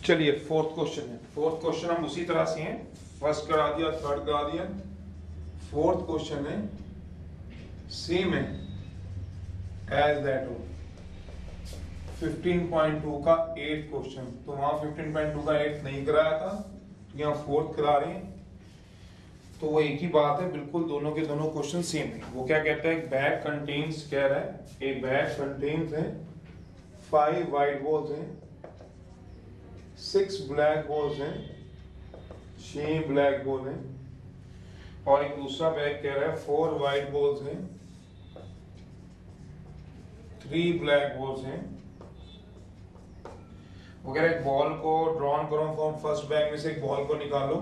चलिए fourth question है। Fourth question हम उसी तरह से हैं, फर्स्ट करा दिया, थर्ड करा दिया, फोर्थ क्वेश्चन है सेम है एज दैट हो 15.2 का 8th क्वेश्चन। तो वहां 15.2 का 8 नहीं कराया था, यहाँ फोर्थ करा रहे हैं। तो वो एक ही बात है, बिल्कुल दोनों के दोनों क्वेश्चन सेम है। वो क्या कहता है, बैग कंटेन्स, कह रहा है एक बैग कंटेन्स है 5 वाइट बॉल्स हैं, 6 ब्लैक बॉल्स हैं, 6 ब्लैक बॉल हैं, और एक दूसरा बैग कह रहा है 4 वाइट बॉल्स हैं, 3 ब्लैक बॉल्स हैं। वो कह रहा है एक बॉल को ड्रॉन करो फ्रॉम फर्स्ट बैग में से, एक बॉल को निकालो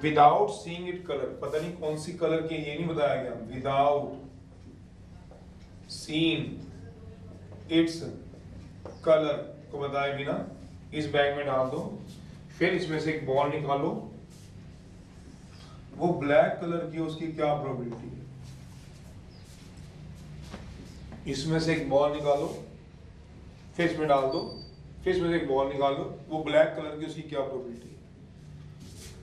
विदाउट सीइंग इट कलर। पता नहीं कौन सी कलर की, ये नहीं बताया गया। विदाउट सीइंग इट्स कलर को बताए बिना इस बैग में डाल दो। फिर इसमें से एक बॉल निकालो, वो ब्लैक कलर की, उसकी क्या प्रोबेबिलिटी है। इसमें से एक बॉल निकालो, फिर इसमें डाल दो, फिर इसमें से एक बॉल निकालो, वो ब्लैक कलर की, उसकी क्या प्रोबेबिलिटी है।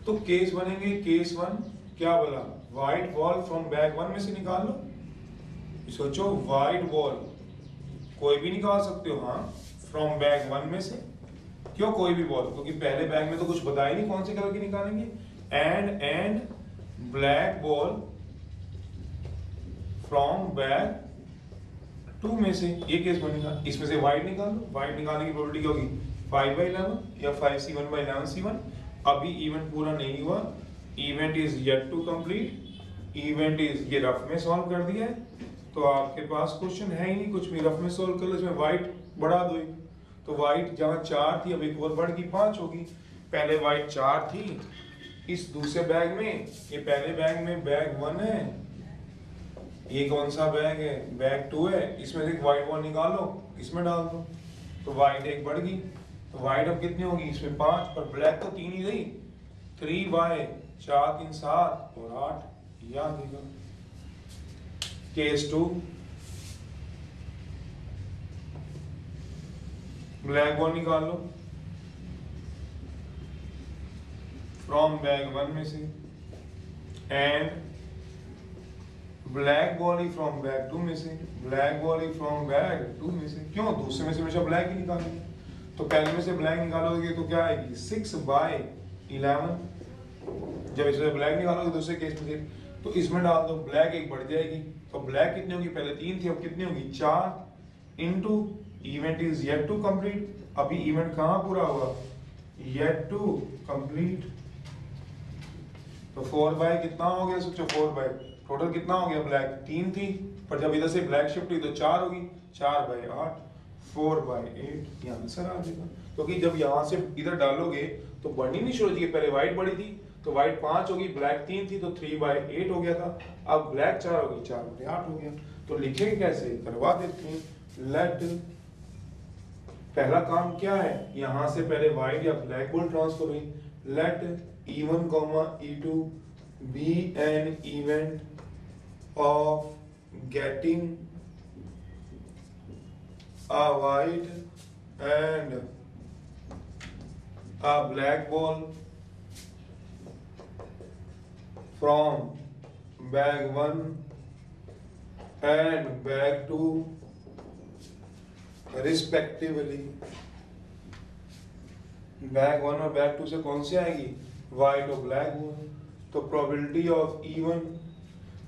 तो केस बनेंगे, केस 1 क्या बोला, व्हाइट बॉल फ्रॉम बैग 1 में से निकाल लो। सोचो व्हाइट बॉल कोई भी निकाल सकते हो, हाँ, फ्रॉम बैग 1 में से। क्यों कोई भी बॉल, क्योंकि पहले बैग में तो कुछ बताया नहीं कौन से कलर की निकालेंगे। And black ball from bag 2 में से, ये केस बनेगा। इसमें से व्हाइट निकाल लो, व्हाइट निकालने की प्रोबेबिलिटी क्या होगी, 5/11 या 5C1/11C1। अभी इवेंट पूरा नहीं हुआ, event is yet to complete. Event is, ये रफ में सॉल्व कर दिया है, तो आपके पास क्वेश्चन है ही नहीं कुछ भी, रफ में सॉल्व कर लो। इसमें व्हाइट बढ़ा दो, तो व्हाइट जहां 4 थी अब एक और बढ़ गई 5 होगी। पहले व्हाइट 4 थी इस दूसरे बैग में, ये पहले बैग में बैग 1 है, ये कौन सा बैग है, बैग 2 है। इसमें से एक व्हाइट बॉल निकालो, इसमें डाल दो, तो व्हाइट एक बढ़ गई। तो व्हाइट अब कितनी होगी, इसमें 5, पर ब्लैक तो 3 ही गई। 3y 4 3 7 और 8, ये आ गया। केस 2 ब्लैक बॉल निकाल लो फ्रॉम बैग 1 में से, and black ball he from bag 2 में से, black ball he from bag 2 में से। क्यों, दूसरे में से हमेशा ब्लैक ही निकालेंगे। तो पहले में से ब्लैक निकालोगे तो क्या आएगी, 6/11। जब इसमें ब्लैक निकालोगे दूसरे केस में से, तो इसमें डाल दो, ब्लैक एक बढ़ जाएगी। तो ब्लैक कितनी होगी, पहले 3 थी, अब कितनी होगी, 4 into event is yet to complete. अभी इवेंट कहाँ पूरा हुआ, येट टू कंप्लीट। तो 4 कितना हो गया, सोचो 4 टोटल कितना हो गया, ब्लैक 3 थी, पर जब इधर से ब्लैक शिफ्ट हुई तो 4 होगी, 4/8, 4/8, ये आंसर आ जाएगा। क्योंकि जब यहाँ से इधर डालोगे तो बढ़नी नहीं शुरू होगी। पहले व्हाइट बढ़ी थी तो व्हाइट 5 होगी, ब्लैक 3 थी तो 3/8 हो गया था। अब ब्लैक 4 होगी, 4/8 हो गया। तो लिखेंगे कैसे, करवा देते हैं। लेट, पहला काम क्या है, यहाँ से पहले व्हाइट या ब्लैक बॉल ट्रांसफर हुई। Let E1, E2 be an event of getting a white and a black ball from bag 1 and bag 2 respectively। Bag 1 और बैग 2 से कौन सी आएगी, व्हाइट और ब्लैक बॉल। तो प्रोबेबिलिटी ऑफ E1,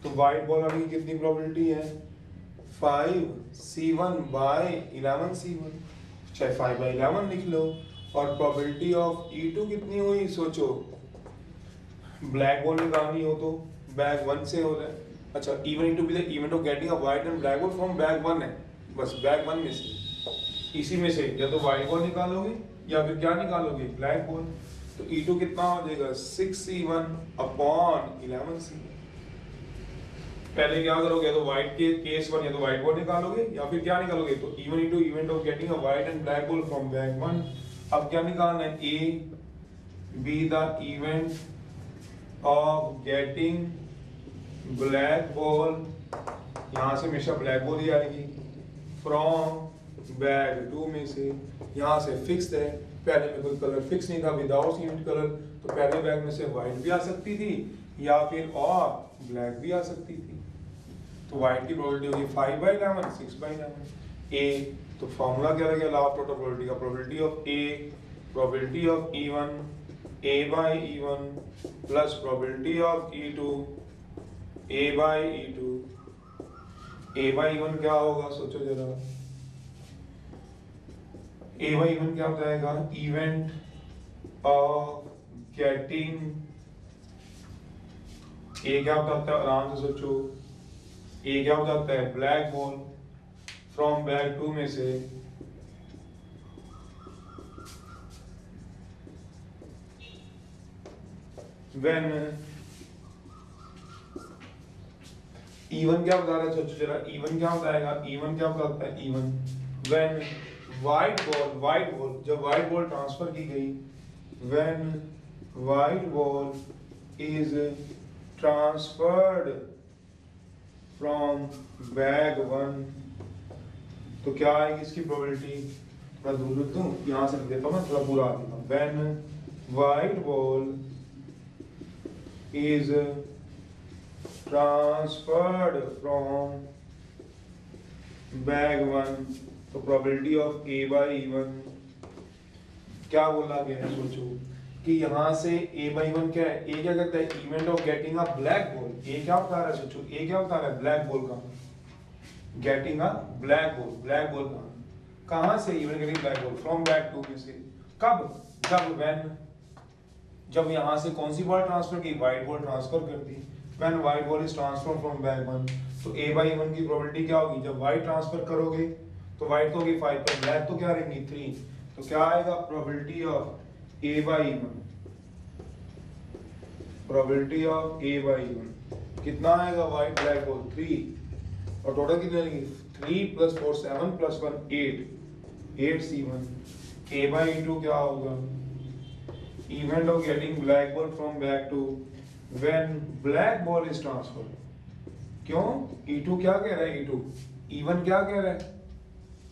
तो white ball आने की कितनी प्रोबेबिलिटी है, 5C1/11C1, चाहे 5/11 लिख लो। और प्रोबेबिलिटी ऑफ E2 कितनी हुई, सोचो ब्लैक बॉल निकालनी हो तो बैग 1 से हो रहा है। अच्छा, E one to be the event of getting a white and black ball from bag 1 है, बस बैग 1 में से, इसी में से या तो व्हाइट बॉल निकालोगे या फिर क्या निकालोगे, ब्लैक बॉल। तो E2 कितना हो जाएगा, 6C1/11C। पहले क्या करोगे, तो व्हाइट के केस 1 या तो व्हाइट बॉल निकालोगे या फिर क्या निकालोगे, तो E1 into event of getting a white and black ball from bag 1। अब क्या निकालना है, A be the event of getting black ball, यहाँ से हमेशा ब्लैक बॉल ही आएगी, फ्रॉम बैग 2 में से, यहाँ से फिक्स्ड है, पहले में कोई कलर फिक्स नहीं था, विदाउट सीमेंट कलर, तो पहले बैग में से वाइट भी आ सकती थी या फिर और ब्लैक भी आ सकती थी। तो वाइट की प्रोबेबिलिटी होगी 5/11, 6/11। ए, तो फॉर्मूला क्या रहेगा लॉ ऑफ टोटल प्रोबेबिलिटी का, probability of A, probability of E1 A/E1 plus probability of E2 A/E2। A/E1 क्या होगा सोचो जरा, A/E1 क्या हो जाएगा, इवेंट ऑफ गेटिंग, ए क्या होता है आराम से सोचो, ए क्या हो जाता है ब्लैक बॉल फ्रॉम बैग 2 में से, व्हेन E1 क्या बता रहा है सोचो जरा, E1 क्या बताएगा, E1 क्या बताता है, E1 व्हेन व्हाइट बॉल जब व्हाइट बॉल ट्रांसफर की गई, when white ball is transferred from bag 1, तो क्या आएगी इसकी प्रोबेबिलिटी, थोड़ा दूर रख दूं, यहां से लिख देता हूं मैं, थोड़ा पूरा आ देता हूं, when white ball is transferred from bag 1, तो probability of A/E1 क्या बोला गया है सोचो कि यहाँ से A/E1 क्या है, A क्या करता है event of getting a black ball, A क्या बता रहा है सोचो, A क्या बता रहा है ब्लैक बॉल का, गेटिंग अ ब्लैक बॉल कहाँ से event getting black ball from bag 2 में से, कब, जब व्हेन, जब यहाँ से कौन सी बॉल ट्रांसफर की, व्हाइट बॉल ट्रांसफर कर दी, when white ball is transfer from bag 1, तो A/E1 की प्रोबेबिलिटी क्या होगी, जब व्हाइट ट्रांसफर करोगे तो व्हाइट तो होगी 5 पर ब्लैक तो क्या रहेंगी 3, तो क्या आएगा probability of A/E1, probability of A/E1 कितना आएगा, व्हाइट ब्लैक बॉल 3 और टोटल कितने आएंगे 3 + 4 7 + 1 8 C1, A/E2 क्या होगा, event of getting black ball from bag 2 when black ball is transferred, क्यों E2 क्या कह रहा है, E2 E1 क्या कह रहा है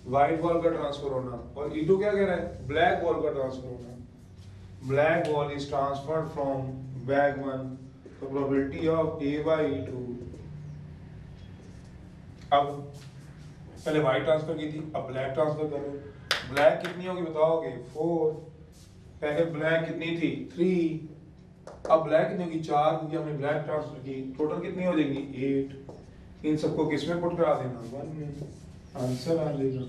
व्हाइट बॉल का ट्रांसफर होना, और E2 क्या कह रहा है ब्लैक बॉल का ट्रांसफर होना, black ball is transferred from bag 1, तो प्रोबेबिलिटी ऑफ A/E2, अब पहले व्हाइट ट्रांसफर की थी, अब ब्लैक ट्रांसफर करो, ब्लैक कितनी होगी बताओगे 4, पहले ब्लैक कितनी थी 3, अब ब्लैक कितनी होगी 4, क्योंकि हमने ब्लैक ट्रांसफर की, टोटल कितनी हो जाएगी 8, इन सबको किस में पुट करा देना 1 में, आंसर आ जाएगा,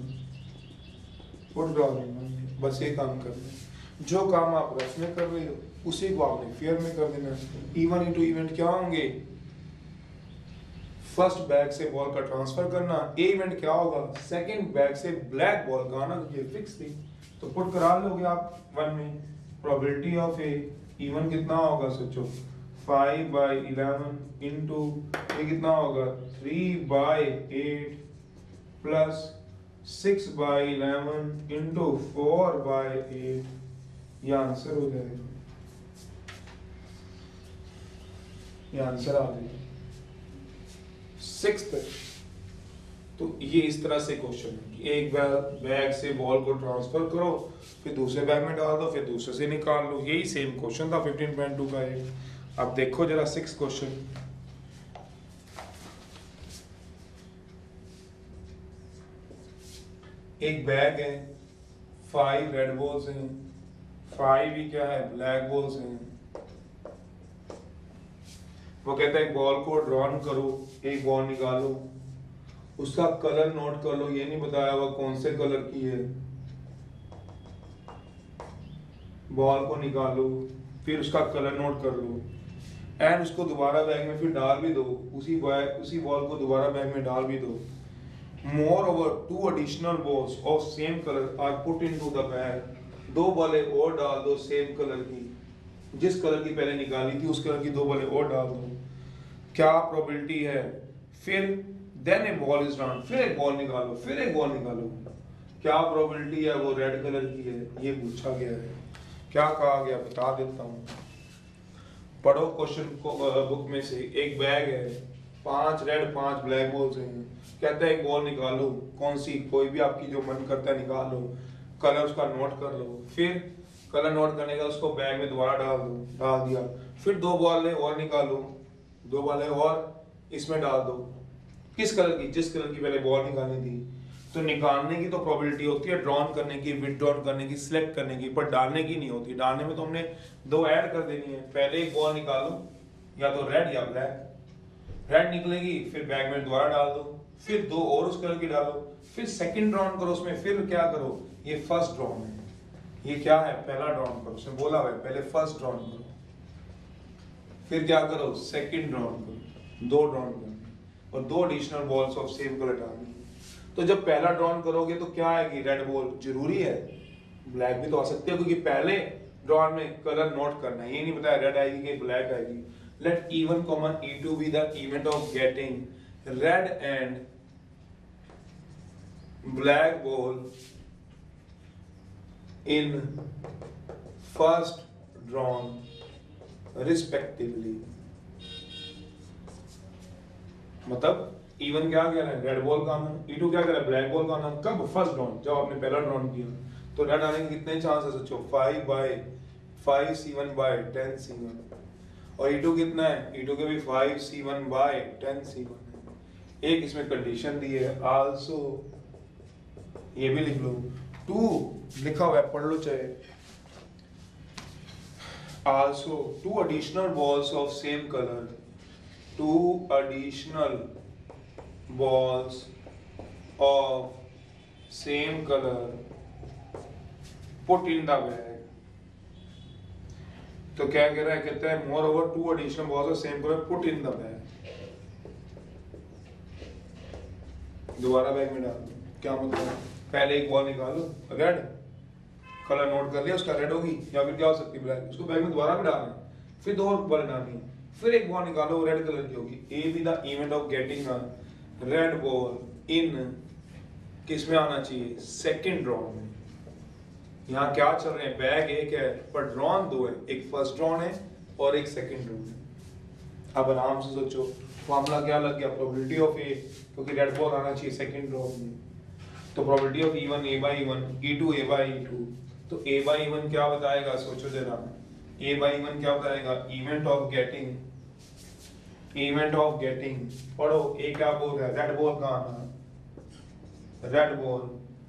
पुट करा देना, बस ये काम करना है, जो काम आप रफ में कर रहे हो उसी को आपने फेयर में कर देना। E1 × इवेंट क्या होंगे, फर्स्ट बैग से बॉल का ट्रांसफर करना, ए इवेंट क्या होगा सेकंड बैग से ब्लैक बॉल का आना, ये फिक्स थी तो पुट करा लोगे आप 1 में, प्रोबेबिलिटी ऑफ ए E1 कितना होगा सोचो 5/11 इंटू ये कितना होगा 3/8 प्लस 6/11 इंटू 4/8, ये आंसर हो जाएगा, ये आंसर आ जाएगा 6th। तो ये इस तरह से क्वेश्चन है कि एक बैग से बॉल को ट्रांसफर करो, फिर दूसरे बैग में डाल दो, फिर दूसरे से निकाल लो, यही सेम क्वेश्चन था 15.2 का ये। अब देखो जरा 6th क्वेश्चन, एक बैग है 5 रेड बॉल्स हैं, 5 ही क्या है ब्लैक बॉल्स हैं, वो कहता है बॉल को ड्रॉन करो, एक बॉल निकालो, उसका कलर नोट कर लो, ये नहीं बताया हुआ कौन से कलर की है, बॉल को निकालो फिर उसका कलर नोट कर लो एंड उसको दोबारा बैग में फिर डाल भी दो, उसी बॉल को दोबारा बैग में डाल भी दो। Moreover, 2 additional balls of same color are put into the bag, 2 बॉलें और डाल दो सेम कलर की, जिस कलर की पहले निकाली थी उस कलर की 2 बॉलें और डाल दो, क्या प्रोबेबिलिटी है, फिर then a ball is run, फिर एक बॉल निकालो, फिर एक बॉल निकालो, क्या प्रोबेबिलिटी है वो रेड कलर की है, ये पूछा गया है। क्या कहा गया बता देता हूँ, पढ़ो क्वेश्चन को बुक में से, एक बैग है 5 रेड 5 ब्लैक बॉल्स हैं। कहता है एक बॉल निकालो, कौन सी, कोई भी आपकी जो मन करता है निकाल लो, कलर उसका नोट कर लो, फिर कलर नोट करने का उसको बैग में दोबारा डाल दो, डाल दिया, फिर 2 बॉलें और निकालो, 2 बॉलें और इसमें डाल दो। किस कलर की, जिस कलर की पहले बॉल निकालनी थी। तो निकालने की तो प्रोबेबिलिटी होती है ड्रॉन करने की, विथड्रॉन करने की, सिलेक्ट करने की, पर डालने की नहीं होती। डालने में तो हमने 2 ऐड कर देनी है। पहले एक बॉल निकालो, या तो रेड या ब्लैक, रेड निकलेगी, फिर बैग में दोबारा डाल दो, फिर 2 और उस कलर की डालो, फिर सेकंड ड्रॉन करो उसमें, फिर क्या करो, ये फर्स्ट ड्रॉन है, ये क्या है, पहला ड्रॉन करो, उसने बोला है पहले फर्स्ट ड्रॉन करो, फिर क्या करो, सेकंड ड्रॉन करो, 2 ड्रॉन करो और 2 additional balls of same colour डालनी। तो जब पहला ड्रॉन करोगे तो क्या आएगी, रेड बॉल। जरूरी है ब्लैक भी तो आ सकती है, क्योंकि पहले ड्रॉन में कलर नोट करना है, ये नहीं बताया रेड आएगी कि ब्लैक आएगी। Let E1, E2 be the event of getting red and black ball in first drawn respectively। मतलब E1 क्या कह रहा है, रेड बॉल का आना, E2 क्या कह रहा है, ब्लैक बॉल का आना। कब, फर्स्ट ड्रॉन, जब आपने पहला ड्रॉन किया। तो रेड आने के कितने चांस है, सोचो, 5/5C1/10C1। और E2 कितना है, E2 के भी 5C1/10C1 है। एक इसमें कंडीशन दी है, आल्सो, ये भी लिख लो, 2 लिखा हुआ है, पढ़ लो चाहे। Also 2 additional balls of same color, 2 additional balls of same color put in the bag। तो क्या कह रहा है, कहता है more over 2 additional balls of same color put in the bag। दोबारा बैग में डाल दो। क्या मतलब, पहले एक बॉल निकालो, रेड, कलर नोट कर लिया, उसका रेड होगी, या फिर क्या हो सकती है, ब्लैक, उसको बैग में दोबारा भी डालना है, फिर 2 और बॉल डालनी है, फिर एक बॉल निकालो, रेड कलर की होगी। A B the event of getting a red ball in, किस में आना चाहिए, सेकंड ड्रॉन में। यहाँ क्या चल रहे हैं, बैग एक है पर ड्रॉन 2 है, एक फर्स्ट ड्रॉन है और एक सेकंड ड्रॉन है। अब आराम से सोचो, मामला क्या लग गया, प्रोबेबिलिटी ऑफ ए, क्योंकि रेड बॉल आना चाहिए सेकंड ड्रॉन में, तो probability of E1 A/E1, E2 A/E2। तो A/E1 क्या बताएगा, सोचो जरा, A/E1 क्या बताएगा, इवेंट ऑफ गेटिंग, पढ़ो, ए क्या बोल रहा है, रेड बॉल का आना, रेड बॉल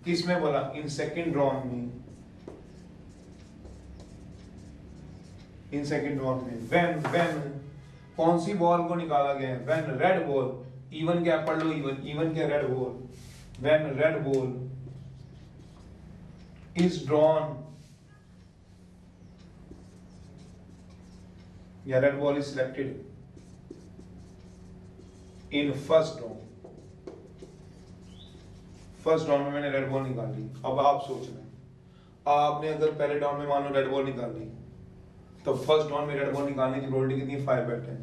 किस में बोला, इन सेकंड ड्रॉन में, इन सेकंड ड्रॉन में। व्हेन कौन सी बॉल को निकाला गया है, व्हेन रेड बॉल, E1 क्या, पढ़ लो, E1 क्या, red ball, when red ball is drawn, या red ball is selected in first draw, first drawn में मैंने रेड बॉल निकाल ली। अब आप सोच रहे हैं, आपने अगर पहले ड्रॉन में मान लो रेड बॉल निकाल ली, तो फर्स्ट ड्रॉन में रेड बॉल निकालने की प्रोबेबिलिटी कितनी है, 5/10।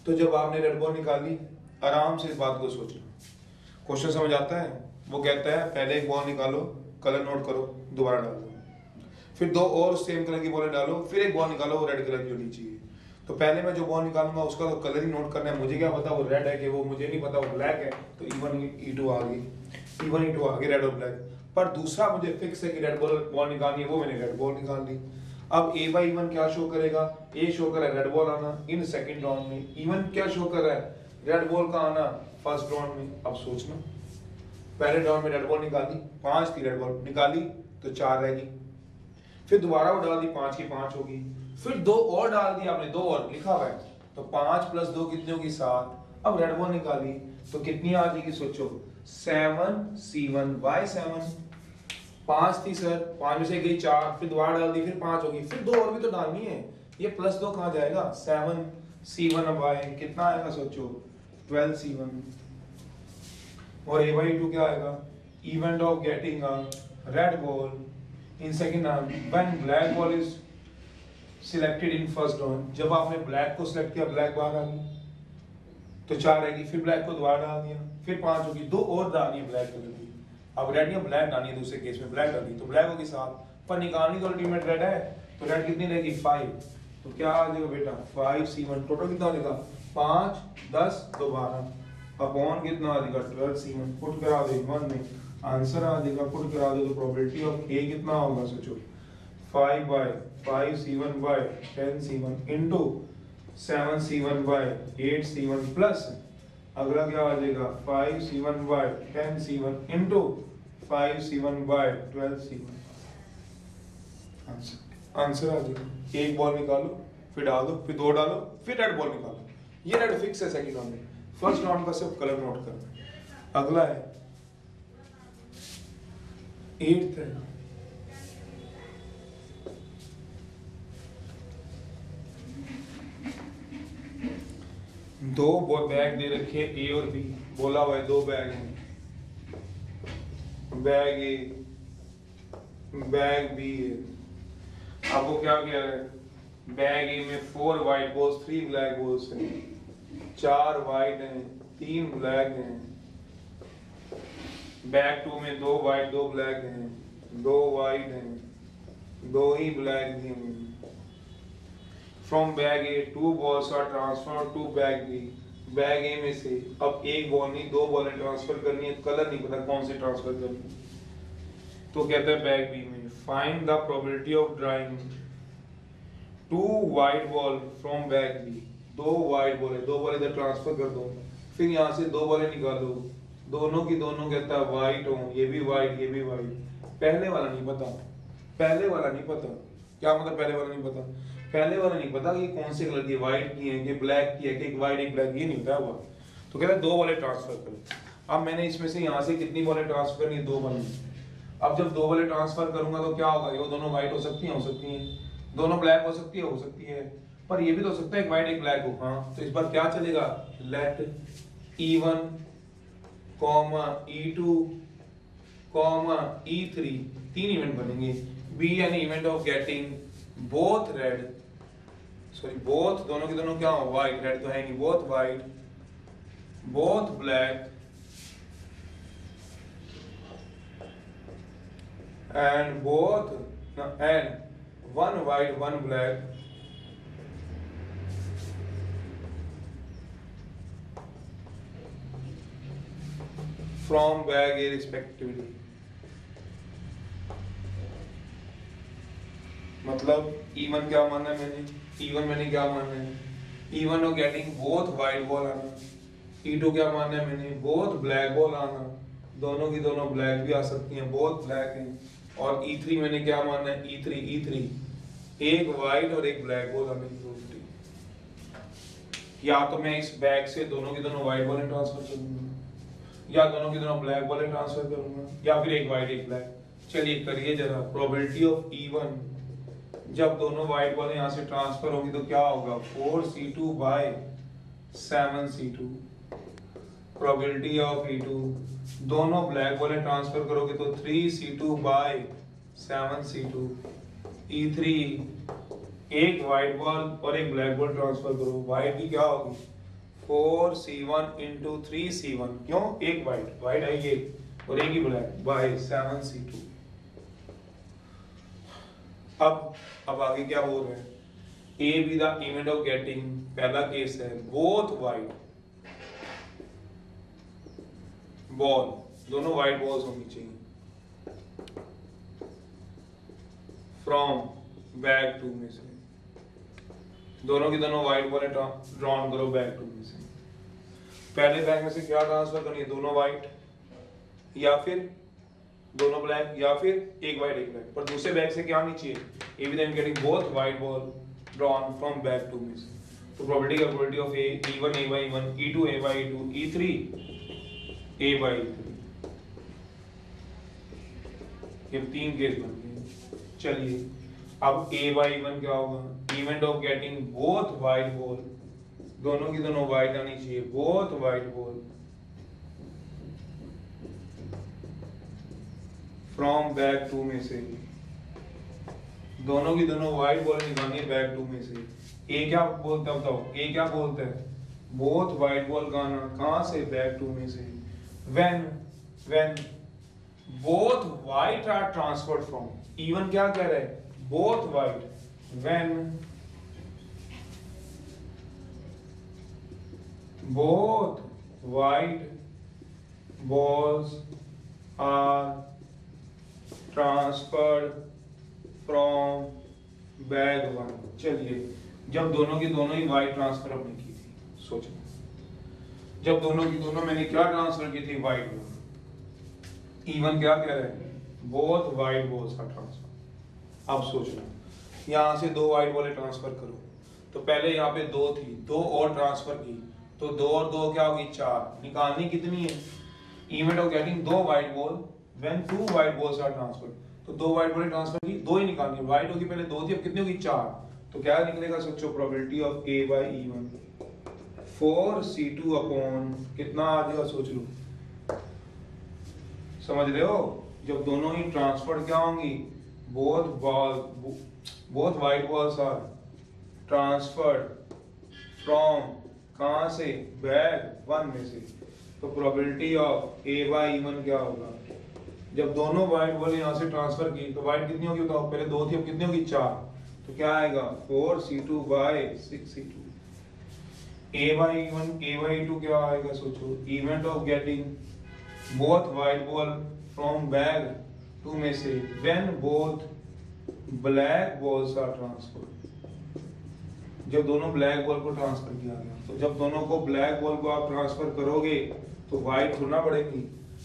तो जब आपने रेड बॉल निकाली, आराम से इस बात को सोचना, क्वेश्चन समझ आता है। वो कहता है पहले एक बॉल निकालो, कलर नोट करो, दोबारा डालो, फिर 2 और सेम कलर की बॉलें डालो, फिर एक बॉल निकालो, वो रेड कलर की होनी चाहिए। तो पहले मैं जो बॉल निकालूंगा उसका तो कलर ही नोट करना है, मुझे क्या पता वो रेड है कि वो, मुझे नहीं पता वो ब्लैक है। तो E1 E2 आ गई, E1 E2 आ गई, रेड और ब्लैक। पर दूसरा मुझे फिक्स है कि रेड बॉल निकालनी है, वो मैंने रेड बॉल निकाल ली। अब A/E1 क्या शो करेगा, ए शो कर रहा है रेड बॉल आना इन सेकंड राउंड में, E1 क्या शो कर रहा है, रेड बॉल का आना फर्स्ट राउंड में। अब सोचना, पहले राउंड में रेड बॉल निकाली, 5 थी, रेड बॉल निकाली तो 4 रहेगी, फिर दोबारा वो डाल दी, 5 की 5 होगी, फिर 2 और डाल दी आपने, 2 और लिखा हुआ है, तो 5 + 2 कितनी होगी, 7। अब रेड बॉल निकाली तो कितनी आ जाएगी, सोचो, 7C1/7। 5 थी सर, 5 में से गई 4, फिर दोबारा डाल दी, फिर 5 होगी, फिर 2 और भी तो डालनी है, ये +2 कहाँ जाएगा, 7C1/, कितना आएगा, सोचो, 12C1। और A/2 क्या आएगा, event of getting a red ball in second round when black ball is selected in first round. जब आपने ब्लैक को सिलेक्ट किया, ब्लैक बाहर आ गई तो 4 रहेगी, फिर ब्लैक को दोबारा डाल दिया, फिर 5 होगी, 2 और डालनी है ब्लैक कलर की। अब रेड या ब्लैक डालनी है, दूसरे केस में ब्लैक डाली तो ब्लैक होगी 7, पर निकालनी तो अल्टीमेट रेड है, तो रेड कितनी रहेगी, 5। तो क्या आ जाएगा बेटा, 5C1, टोटल कितना हो जाएगा, 5 10 दोबारा अपॉन कितना आ जाएगा 12 C1 पुट करा दो 1 में आंसर आ जाएगा पुट करा दो तो प्रोबेबिलिटी ऑफ ए कितना होगा सोचो 5 by 5 C1 by 10 C1 into 7 C1 by 8 C1 plus अगला क्या आ जाएगा 5 C1 by 10 C1 into 5 C1 by 12 C1 answer आ जाएगा। एक बॉल निकालो फिर डाल दो फिर दो डालो फिर रेड बॉल निकालो। ये रेड फिक्स है सेकंड राउंड में। फर्स्ट राउंड का सिर्फ कलर नोट करना। अगला है 8th है दो बैग दे रखे ए और बी बोला हुआ है दो बैग हैं बैग ए बैग बी है। आपको क्या कह रहा है बैग ए में 4 वाइट बॉल्स 3 ब्लैक बॉल्स हैं 4 वाइट हैं 3 ब्लैक हैं। बैग 2 में 2 वाइट 2 ब्लैक हैं 2 वाइट हैं 2 ही ब्लैक हैं। From bag A 2 balls are transfer to bag B. Bag A में से अब एक बॉल नहीं 2 बॉलें ट्रांसफर करनी है कलर नहीं पता कौन से ट्रांसफर करनी है। तो कहता है बैग बी में find the probability of drawing 2 white ball from bag B. 2 white ball है 2 बॉल इधर ट्रांसफर कर दो फिर यहाँ से 2 बॉलें निकालो दोनों की दोनों कहता है वाइट हो ये भी वाइट ये भी वाइट। पहले वाला नहीं पता पहले वाला नहीं पता क्या मतलब पहले वाला नहीं पता पहले वाला नहीं पता कि कौन से कलर की वाइट की है कि ब्लैक की है कि एक वाइट एक ब्लैक ये नहीं बताया हुआ। तो कहता है 2 बॉलें ट्रांसफर करो। अब मैंने इसमें से यहाँ से कितनी बॉलें ट्रांसफर करनी है 2 बॉलें। अब जब 2 बॉलें ट्रांसफर करूंगा तो क्या होगा ये दोनों वाइट हो सकती हैं दोनों ब्लैक हो सकती है पर ये भी तो हो सकता है एक वाइट एक ब्लैक हो। हाँ तो इस बार क्या चलेगा लेट E1 E2 E3 तीन इवेंट बनेंगे। Be an event of getting both red both दोनों के दोनों क्या हो वाइट रेड तो है नहीं both white both black and both and one white one black from bag A respectively। मतलब E1 क्या मानना है मैंने E1 मैंने क्या मानना है E1 of getting both white ball आना E2 क्या मानना है मैंने both black ball आना दोनों की दोनों ब्लैक भी आ सकती हैं both black हैं। और E3 मैंने क्या मानना है E3 एक वाइट और एक ब्लैक बॉल आने की प्रोबेबिलिटी। या तो मैं इस बैग से दोनों की दोनों वाइट बॉलें ट्रांसफर करूंगा या दोनों की दोनों ब्लैक बॉलें ट्रांसफर करूंगा या फिर एक वाइट एक ब्लैक। चलिए करिए जरा प्रोबेबिलिटी ऑफ E1 जब दोनों वाइट बॉलें यहाँ से ट्रांसफर होंगी तो क्या होगा 4C2 bye 7C2। Probability of E2 दोनों ब्लैक बॉलें ट्रांसफर करोगे तो 3C2 बाय 7C2। E3 एक वाइट बॉल और एक ब्लैक बॉल ट्रांसफर करो वाइट की क्या होगी 4C1 इंटू 3C1 क्यों एक वाइट है ये और एक ही ब्लैक बाय 7C2। अब आगे क्या बोल रहे हैं A B the event of getting पहला केस है बोथ वाइट बॉल दोनों वाइट बॉल्स होनी चाहिए फ्रॉम बैग 2 में से दोनों की दोनों वाइट बॉलें ड्रॉन करो बैग 2 में से। पहले बैग में से क्या ट्रांसफर करनी है दोनों वाइट या फिर दोनों ब्लैक या फिर एक वाइट एक ब्लैक। पर दूसरे बैग से क्या नहीं चाहिए A be the getting both white ball drawn from bag 2 में से। तो प्रोबेबिलिटी का probability of A E1 A by E1 E2 A by E2 E3 A by E3 ये 3 केस बन गए। चलिए अब A by E1 क्या होगा event of getting both white ball दोनों की दोनों वाइट आनी चाहिए both white ball from bag 2 में से दोनों की दोनों वाइट बॉल निकालनी है बैग 2 में से। ए क्या बोलता है बताओ ए क्या बोलता है बोथ वाइट बॉल का आना कहां से बैग 2 में से। when both white are transferred from even क्या कह रहा है both white when both white balls are transferred from bag one. चलिए, जब दोनों की दोनों ही वाइट ट्रांसफर हमने की थी, सोचो जब दोनों की दोनों मैंने क्या ट्रांसफर की थी, वाइट बॉल। इवन क्या कह रहे हैं, both white balls are transfer. अब सोचना, यहाँ से दो वाइट बॉलें ट्रांसफर करो, तो पहले यहाँ पे दो थी, दो और ट्रांसफर की, तो दो और दो क्या होगी, चार। निकालनी कितनी है, इवेंट ऑफ गेटिंग दो white ball when two white balls are transfer. तो दो वाइट बॉल ट्रांसफर की, दो ही निकालनी, वाइट होगी पहले दो थी, अब कितनी होगी, चार। तो क्या निकलेगा, सोचो probability of A by E1 4C2 upon कितना आ जाएगा, सोच लो, समझ रहे हो। जब दोनों ही ट्रांसफर क्या होंगी, both white balls are transferred from कहां से, बैग वन में से, तो probability of A by E1 क्या होगा। जब दोनों वाइट बॉल यहाँ से ट्रांसफर की, तो वाइट कितनी होगी बताओ, पहले दो थी, अब कितनी होगी, चार। तो क्या आएगा, 4C2 by 6C2। A by E2 क्या आएगा, सोचो, event of getting both white ball from bag two में से when both black balls are transferred. जब दोनों ब्लैक बॉल को ट्रांसफर किया गया, तो जब दोनों को ब्लैक बॉल को आप ट्रांसफर करोगे तो व्हाइट थोड़ा बढ़ेगी।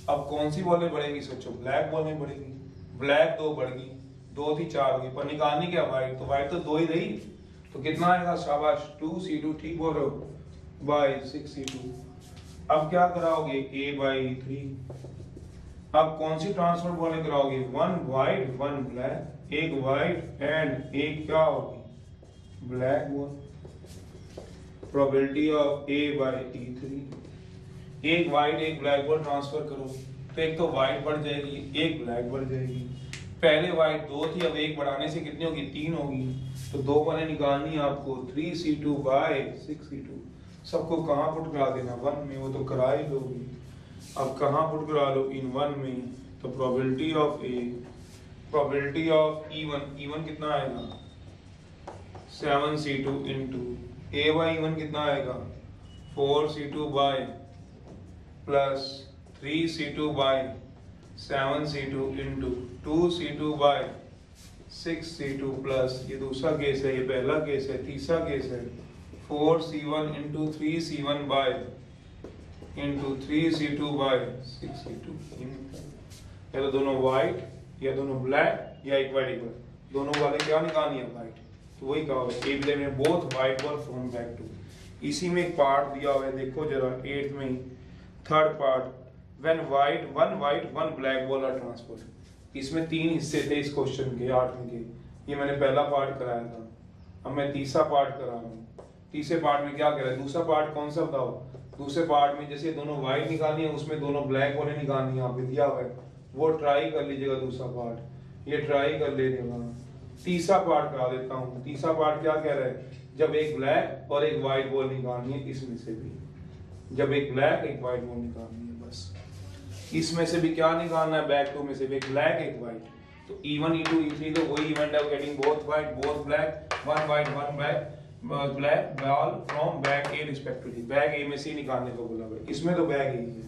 अब कौन सी बॉलें बढ़ेगी, सोचो, ब्लैक बॉलें बढ़ेगी। ब्लैक दो बढ़ गई, दो थी चार होगी, पर निकालनी क्या, व्हाइट। तो व्हाइट तो दो ही रही, तो कितना आएगा, शाबाश, 2C2, ठीक बोल रहे हो, बाय 6C2। अब क्या कराओगे, A by 3। अब कौन सी ट्रांसफर बॉलें कराओगे, वन व्हाइट वन ब्लैक, एक व्हाइट एंड एक क्या होगी, black ball. Probability of A by E3। एक व्हाइट एक ब्लैक बॉल ट्रांसफर करो, तो एक तो व्हाइट बढ़ जाएगी, एक ब्लैक बढ़ जाएगी। पहले व्हाइट दो थी, अब एक बढ़ाने से कितनी होगी, तीन होगी। तो दो बॉलें निकालनी है आपको, 3C2 by 6C2। सबको कहाँ पुट करा देना, वन में, वो तो करा ही लोगी। अब कहाँ पुट करा लो, इन वन में। तो probability of A, probability of E1 कितना आएगा, 7C2 into A by E1 कितना आएगा, 4C2 by plus 3C2 by 7C2 into 2C2 by 6C2 plus, ये दूसरा केस है, ये पहला केस है, तीसरा केस है, 4C1 into 3C1 by into 3C2 by 6C2। या तो दोनों व्हाइट या दोनों ब्लैक या एक वाइट, दोनों वाले क्या निकालनी है, व्हाइट। तो वही कहा हुआ है, ए में both white ball from bag two. इसी में एक पार्ट दिया हुआ है, देखो जरा 8th में, third part, when one white one black ball are transferred. इसमें तीन हिस्से थे इस क्वेश्चन के, 8वीं के। ये मैंने पहला पार्ट कराया था, अब मैं तीसरा पार्ट करा रहा हूँ। तीसरे पार्ट में क्या कह रहा है, दूसरा पार्ट कौन सा बताओ। दूसरे पार्ट में जैसे दोनों व्हाइट निकालनी है, उसमें दोनों ब्लैक बॉलें निकालनी है, यहाँ पे दिया हुआ है, वो ट्राई कर लीजिएगा। दूसरा पार्ट ये ट्राई कर लीजिएगा। तीसरा पार्ट करा देता हूँ। तीसरा पार्ट क्या कह रहा है, जब एक ब्लैक और एक व्हाइट बॉल निकालनी है, इसमें से भी जब एक ब्लैक एक व्हाइट बॉल निकालनी है, बस इसमें से भी क्या निकालना है, बैक टू में से भी एक ब्लैक एक व्हाइट। तो E1 E2 E3 तो वही इवेंट है, getting both white both black, one white one black ball from bag A respectively. Bag A में से निकालने को बोला है, इसमें तो बैक ए है।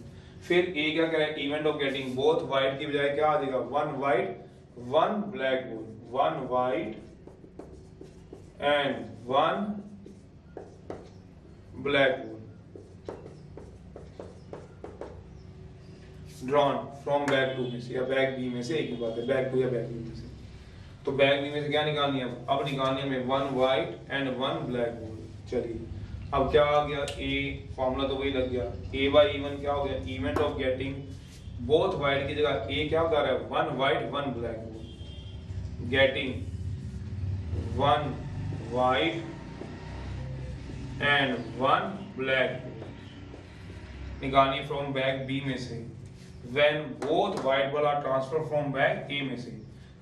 फिर ए क्या कह रहा है, event of getting both white की बजाय क्या आ जाएगा, one white one black ball, one white and one black ball drawn from bag two में से या बैक बी में से, एक ही बात है, बैक टू या बैक बी में से। तो बैक बी में से क्या निकालनी है, अब निकालनी है one white and one black ball. चलिए अब क्या आ गया, ए फॉर्मूला तो वही लग गया, ए बाई E1 क्या हो गया, event of getting both white की जगह ए क्या बता रहा है, one white one black ball, getting one white and one black निकालनी फ्रॉम बैक बी में से, when both white ball are transfer from bag A में से।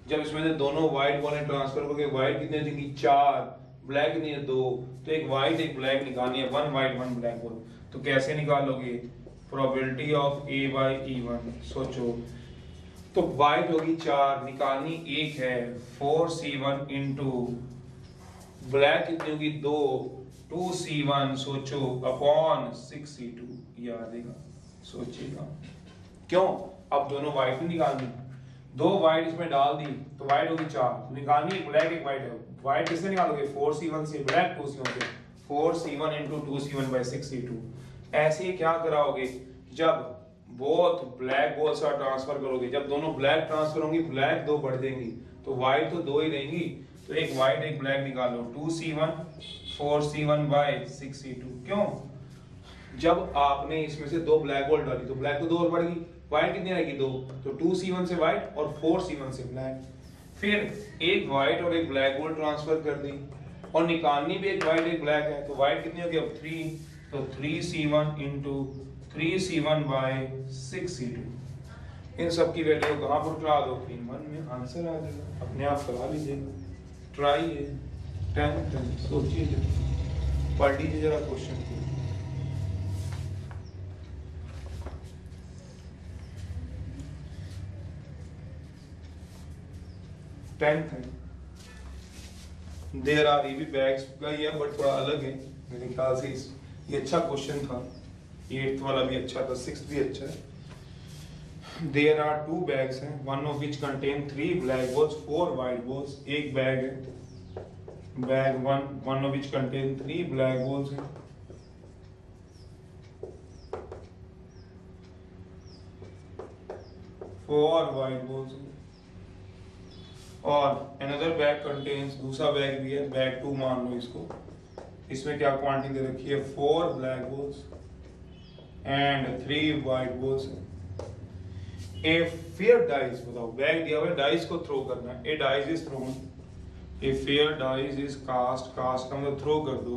जब इसमें से दोनों व्हाइट बॉल ट्रांसफर करके व्हाइट कितने देंगी, चार, ब्लैक कितनी है, दो। तो एक व्हाइट एक ब्लैक निकालनी है, one white one black ball. तो कैसे निकालोगे, probability of A by E1। सोचो, तो व्हाइट होगी चार, निकालनी एक है, 4C1 इंटू ब्लैक कितनी होगी 2, 2c1 सोचो अपॉन 6c2, ये आ जाएगा। सोचिएगा क्यों, अब दोनों वाइट नहीं निकालनी, 2 वाइट इसमें डाल दी तो वाइट होगी 4, तो निकालनी एक ब्लैक एक वाइट है। वाइट किससे निकालोगे 4c1 से, ब्लैक 2c1 से, 4c1 into 2c1 by 6c2। ऐसे ही क्या कराओगे, जब बोथ ब्लैक बोल सा ट्रांसफर करोगे, जब दोनों ब्लैक ट्रांसफर होंगी ब्लैक 2 बढ़ देंगी तो वाइट तो 2 ही रहेंगी, तो एक वाइट एक ब्लैक निकालो 2c1 4c1 बाई 6c2। क्यों, जब आपने इसमें से 2 ब्लैक बॉल डाली तो ब्लैक तो 2 और बढ़ गई, वाइट कितनी रहेगी 2, तो 2c1 से वाइट और 4c1 से ब्लैक। फिर एक वाइट और एक ब्लैक बॉल ट्रांसफर कर दी और निकालनी भी एक वाइट एक ब्लैक है, तो वाइट कितनी होगी अब 3, तो 3c1 into 3c1 by 6c2। इन सब की वैल्यू कहाँ पर करा दो, इन 1 में आंसर आ जाएगा, अपने आप करा लीजिएगा। ट्राई है 10 सोचिए जरा, पढ़ लीजिए जरा क्वेश्चन को। देयर आर, ये भी बैग्स का ही है बट थोड़ा अलग है मेरे ख्याल से। ये अच्छा क्वेश्चन था, 8th वाला भी अच्छा था, 6th भी अच्छा है। There are 2 bags हैं, one of which contain 3 black balls, 4 white balls। एक बैग है, bag one of which contain 3 black balls है, 4 white balls है। और another bag contains, दूसरा बैग भी है, बैग 2 मान लो इसको, इसमें क्या क्वांटिटी दे रखी है 4 black balls and 3 white balls है। A fair dice, बताओ बैग दिया हुआ है, डाइस को थ्रो करना है। A dice is thrown, a fair dice is cast, cast का मतलब थ्रो कर दो।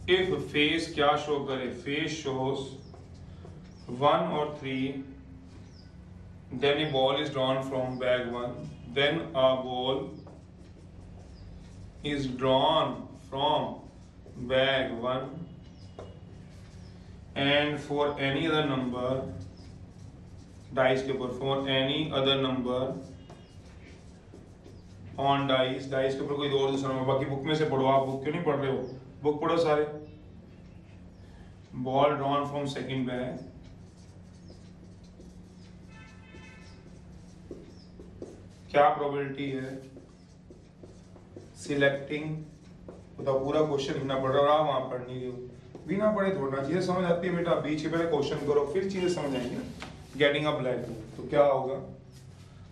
If face क्या शो करे, face shows 1 or 3, then a ball is drawn from bag 1, then a ball is drawn from bag 1, and for any other number, dice के ऊपर for any other number on dice, dice के ऊपर कोई और दूसरा number, बाकी book में से पढ़ो, आप बुक क्यों नहीं पढ़ रहे हो, बुक पढ़ो सारे। Ball drawn from second bag, क्या प्रोबेबिलिटी है सिलेक्टिंग, बताओ पूरा क्वेश्चन लिखना पड़ रहा है, वहां पढ़ नहीं रहे हो, बिना पढ़े थोड़ा चीजें समझ आती है बेटा, बीच में पहले क्वेश्चन करो फिर चीजें समझ आएंगी। गेटिंग अ ब्लैक, तो क्या होगा,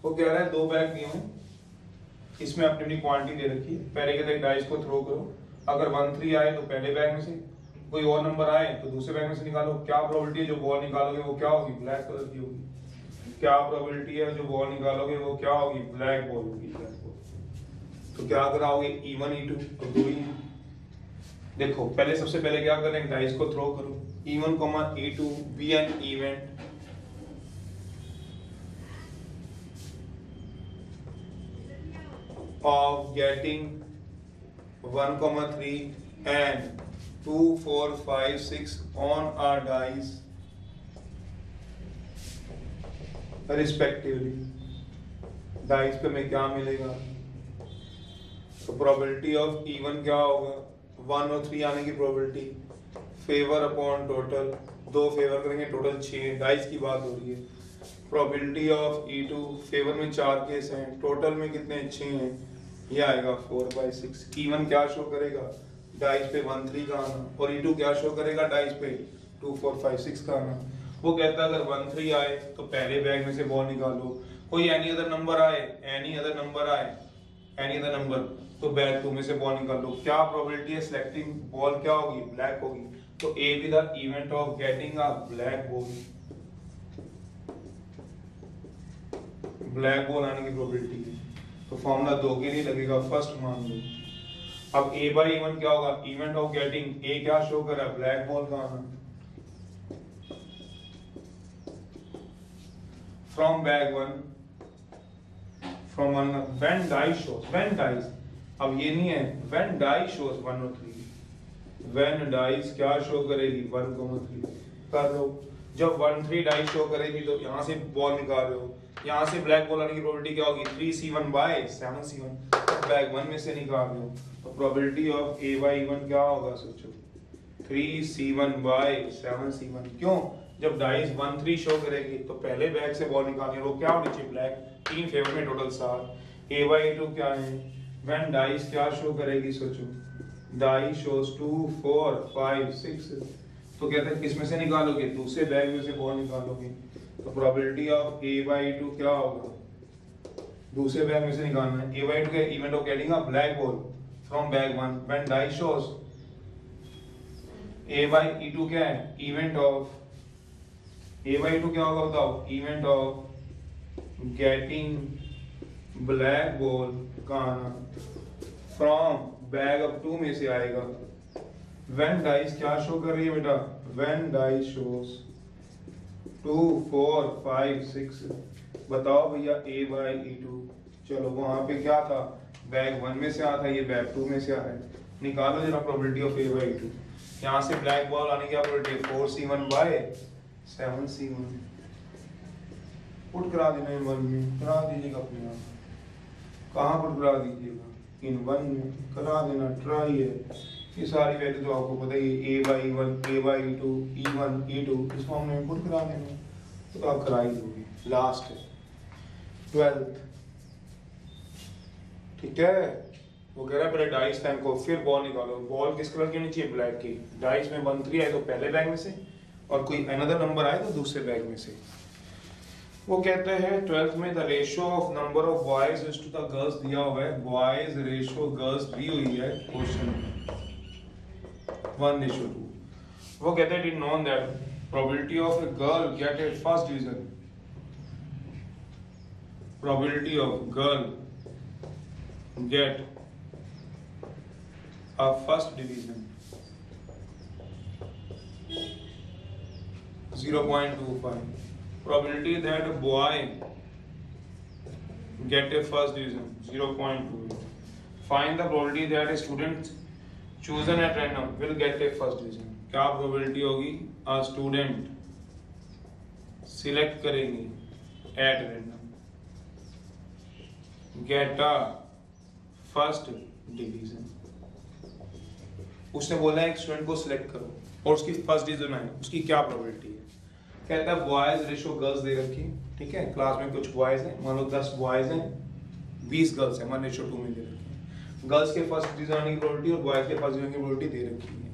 वो कह रहा है 2 बैग दिए हैं, इसमें अपनी अपनी क्वांटिटी दे रखी है, पहले के डाइस को थ्रो करो, अगर 1 3 आए तो पहले बैग में से, कोई और नंबर आए तो दूसरे बैग में से निकालो। क्या प्रोबेबिलिटी है जो बॉल निकालोगे वो क्या होगी, ब्लैक कलर की होगी। क्या प्रोबेबिलिटी है जो बॉल निकालोगे वो क्या होगी, ब्लैक बॉल होगी, ब्लैक बॉल। तो क्या कराओगे E1 E2 और 2 ही। देखो पहले सबसे पहले क्या करें, डाइस को थ्रो करो, E1, E2 be an event of getting 1, 3 and 2, 4, 5, 6 on our dice respectively। Dice पे हमें क्या मिलेगा, तो प्रोबेबिलिटी ऑफ E1 क्या होगा, 1 और 3 आने की probability, favour upon total, 2 favour करेंगे टोटल 6, डाइस की बात हो रही है। प्रोबेबिलिटी ऑफ E2, फेवर में 4 केस हैं, टोटल में कितने 6 हैं, ये आएगा 4/6। E1 क्या शो करेगा, डाइस पे 1 3 का आना, और E2 क्या शो करेगा, डाइस पे 2 4 5 6 का आना। वो कहता है अगर 1 3 आए तो पहले बैग में से बॉल निकालो, कोई एनी अदर नंबर आए, एनी अदर नंबर तो बैग 2 में से बॉल निकाल लो। क्या प्रोबेबिलिटी है सिलेक्टिंग बॉल क्या होगी, ब्लैक होगी, तो A B the event of getting a black ball, black ball आने की प्रोबेबिलिटी है। तो फॉर्मूला 2 के लिए लगेगा, फर्स्ट मान लो। अब ए बाई इवन क्या होगा, इवेंट ऑफ गेटिंग, ए क्या शो कर रहा है, ब्लैक बॉल का आना, from bag 1, from one, when dice shows, when dice, अब ये नहीं है व्हेन डाइस शोस 1 और 3, व्हेन डाइस क्या शो करेगी 1, 3 कर लो। जब 1 3 डाइस शो करेगी तो यहाँ से बॉल निकाल रहे हो, यहाँ से ब्लैक बॉल आने की प्रोबेबिलिटी क्या होगी 3c1 बाय 7c1, तो बैग 1 में से निकाल लो, तो probability of a bye e1 क्या होगा सोचो 3c1 बाय 7c1। क्यों, जब डाइस 1 3 शो करेगी तो पहले बैग से बॉल निकालनी है, वो क्या होनी चाहिए ब्लैक, 3 फेवर में टोटल 7। a बाय e2 क्या है, व्हेन डाइस क्या शो करेगी सोचो, डाइस शोस 2 4 5 6, तो कहते हैं किस में से निकालोगे, दूसरे बैग में से बॉल निकालोगे, तो probability of a by e2 क्या होगा, दूसरे बैग में से निकालना है। a बाय e2 के event of getting a black ball from bag 1 when dice shows, a by e2 क्या है, event of a by e2 क्या होगा बताओ, event of getting black ball का फ्रॉम बैग ऑफ 2 में से आएगा। व्हेन डाइस क्या शो कर रही है बेटा, व्हेन डाइस शोस 2 4 5 6, बताओ भैया a बाय e2, चलो वहां पे क्या था, बैग 1 में से आया था, ये बैग 2 में से आया है, निकालो जरा probability of a by e2। यहाँ से ब्लैक बॉल आने की probability 4c1 bye 7c1, put करा देना इन 1 में, करा दीजिएगा अपने आप, कहाँ पुट करा दीजिएगा, इन 1 में करा देना, ट्राई है। ये सारी वैल्यू तो आपको पता ही है, a bye e1 a by e2 e1 e2 इस फॉर्म में पुट करा देना, तो आप करा ही दोगे। लास्ट है 12th, ठीक है, वो कह रहा है पहले डाइस टाइम को, फिर बॉल निकालो, बॉल किस कलर की होनी चाहिए, ब्लैक की, डाइस में 1 3 आए तो पहले बैग में से, और कोई अनदर नंबर आए तो दूसरे बैग में से। वो कहते हैं 12th में the ratio of number of boys is to the girls दिया हुआ है, बॉयज रेशियो गर्ल्स दी हुई है क्वेश्चन में 1:2। वो कहते हैं it is known that probability of a girl get a first division, probability of girl get a first division 0.25, probability that a boy get a first division 0.2, find the probability that a student chosen at random will get a first division। क्या probability होगी, a student select करेंगे at random get a first division। उसने बोला है एक student को select करो और उसकी फर्स्ट डिवीजन आए, उसकी क्या प्रोबेबिलिटी है, कहता है बॉयज रेशियो गर्ल्स दे रखी है, ठीक है, क्लास में कुछ बॉयज हैं, मान लो 10 बॉयज हैं 20 गर्ल्स हैं, 1:2 में दे रखी है, गर्ल्स के फर्स्ट डिवीजन आने की प्रोबेबिलिटी और बॉयज के फर्स्ट डिवीजन की प्रोबेबिलिटी दे रखी है।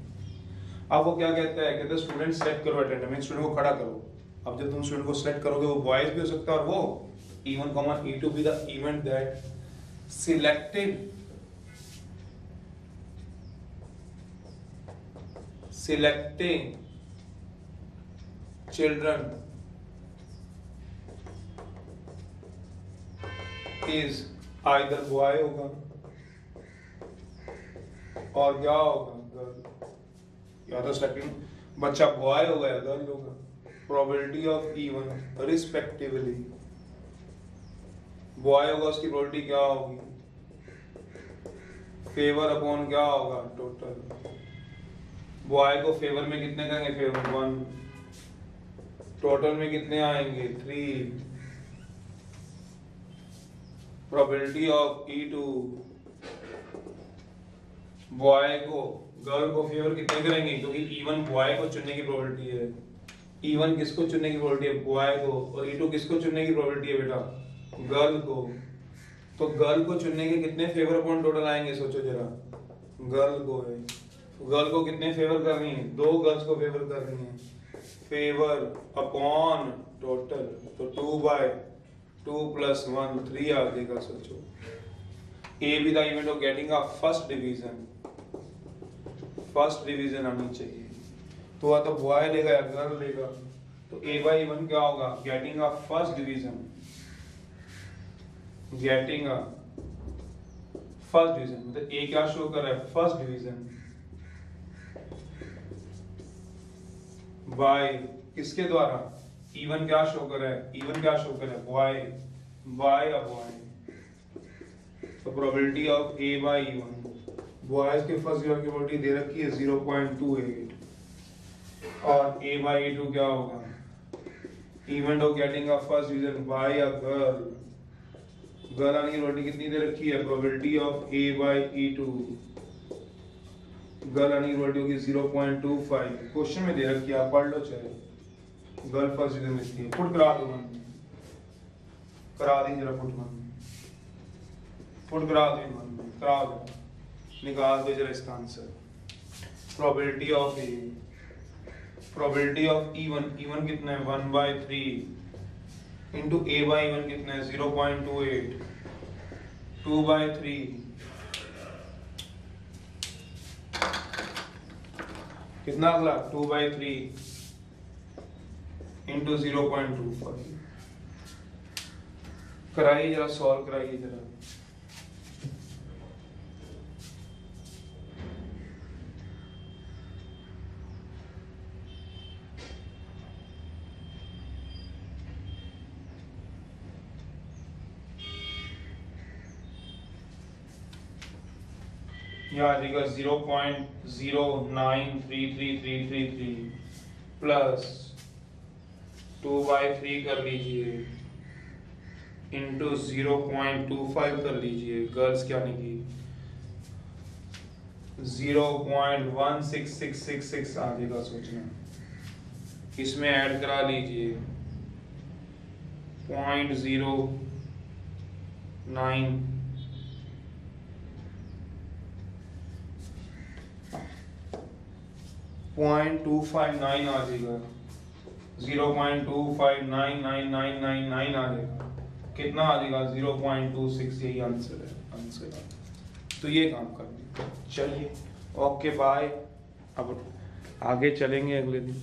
अब वो क्या कहता है, कहता है स्टूडेंट सेलेक्ट करो एट रैंडम, स्टूडेंट को खड़ा करो। अब जब तुम स्टूडेंट को सिलेक्ट करोगे वो बॉयज भी हो सकता है और वो e1, e2 B the event that selected selecting children is either boy होगा और क्या होगा गर्ल, या तो सेलेक्टिंग बच्चा बॉय होगा या गर्ल होगा। Probability of E1 respectively, boy होगा उसकी प्रोबेबिलिटी क्या होगी, फेवर अपॉन क्या होगा टोटल, बॉय को फेवर में कितने करेंगे, फेवर 1, टोटल में कितने आएंगे 3। प्रोबेबिलिटी ऑफ E2, बॉय को गर्ल को फेवर कितने करेंगे, क्योंकि E1 बॉय को चुनने की प्रोबेबिलिटी है, E1 किसको चुनने की प्रोबेबिलिटी है, बॉय को, और E2 किसको चुनने की प्रोबेबिलिटी है बेटा, गर्ल को। तो गर्ल को चुनने के कितने फेवर अपॉन टोटल आएंगे सोचो जरा, गर्ल को है, गर्ल को कितने फेवर करनी है, 2 गर्ल्स को फेवर करनी है, फेवर अपॉन टोटल, तो 2/2 + 1 3 आ जाएगा सोचो। A B the event of getting a first division, first division आनी चाहिए, तो या तो बॉय लेगा या गर्ल लेगा, तो A/E1 क्या होगा, getting a first division, getting a first division, मतलब ए क्या शो कर रहा है, फर्स्ट डिवीजन, बाय किसके द्वारा, E1 क्या शो कर रहा है, E1 क्या शो कर रहा है, बॉय, बाय अ बॉय। तो प्रोबेबिलिटी ऑफ A/E1, बॉयज के फर्स्ट डिवीजन की प्रोबेबिलिटी दे रखी है 0.28 और A/E2 क्या होगा event of getting a first region by a girl, girl आने की प्रोबेबिलिटी कितनी दे रखी है, probability of A by E2, girl आने की प्रोबेबिलिटी होगी 0.25, क्वेश्चन में दे रखी है, आप पढ़ लो चाहे, गर्ल फर्स्ट रीजन मिलती है। पुट करा दो मन, करा दी जरा पुट मन, पुट करा दो मन, करा दो, निकाल दो जरा इसका answer. Probability of A, probability of E1 कितना है 1/3 इंटू A बाई E1 कितना है 0.28, 2/3 कितना अगला 2/3 इंटू 0.25, कराइए जरा, सॉल्व कराइए जरा। यहाँ आ जाएगा 0.093333 प्लस 2/3 कर लीजिए इंटू 0.25 कर लीजिए, गर्ल्स क्या आने की 0.16666 आ जाएगा, सोचना इसमें ऐड करा लीजिए 0.09 0.259 आ जाएगा, 0.25999999 आ जाएगा, कितना आ जाएगा 0.26, यही आंसर है, आंसर। तो ये काम कर, चलिए ओके बाय, अब आगे चलेंगे अगले दिन।